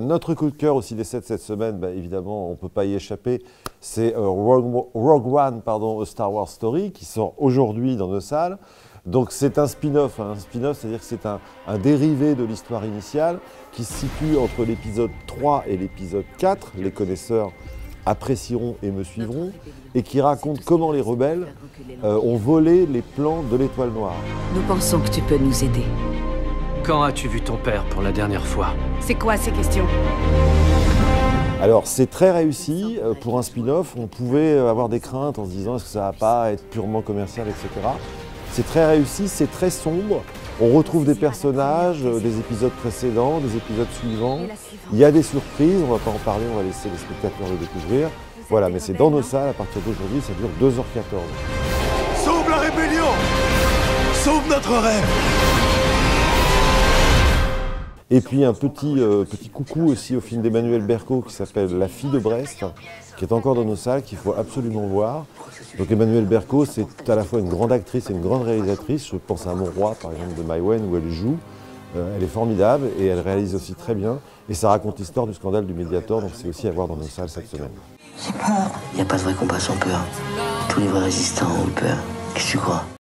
Notre coup de cœur au Ciné 7 cette semaine, évidemment, on ne peut pas y échapper, c'est Rogue One, A Star Wars Story, qui sort aujourd'hui dans nos salles. Donc c'est un spin-off, c'est-à-dire que c'est un dérivé de l'histoire initiale qui se situe entre l'épisode 3 et l'épisode 4, les connaisseurs apprécieront et me suivront, et qui raconte comment les rebelles ont volé les plans de l'Étoile Noire. Nous pensons que tu peux nous aider. Quand as-tu vu ton père pour la dernière fois? C'est quoi ces questions? Alors c'est très réussi, pour un spin-off, on pouvait avoir des craintes en se disant est-ce que ça va pas être purement commercial, etc. C'est très réussi, c'est très sombre, on retrouve des personnages des épisodes précédents, des épisodes suivants, il y a des surprises, on ne va pas en parler, on va laisser les spectateurs le découvrir. Voilà, mais c'est dans nos salles, à partir d'aujourd'hui, ça dure 2h14. Sauve la rébellion! Sauve notre rêve! Et puis un petit coucou aussi au film d'Emmanuel Berco qui s'appelle La fille de Brest, qui est encore dans nos salles, qu'il faut absolument voir. Donc Emmanuel Berco, c'est à la fois une grande actrice et une grande réalisatrice. Je pense à Mon Roi, par exemple, de Maïwenn, où elle joue. Elle est formidable et elle réalise aussi très bien. Et ça raconte l'histoire du scandale du Mediator, donc c'est aussi à voir dans nos salles cette semaine. J'ai peur. Il n'y a pas de vrai combat sans peur. Tous les vrais résistants ont peur. Qu'est-ce que tu crois?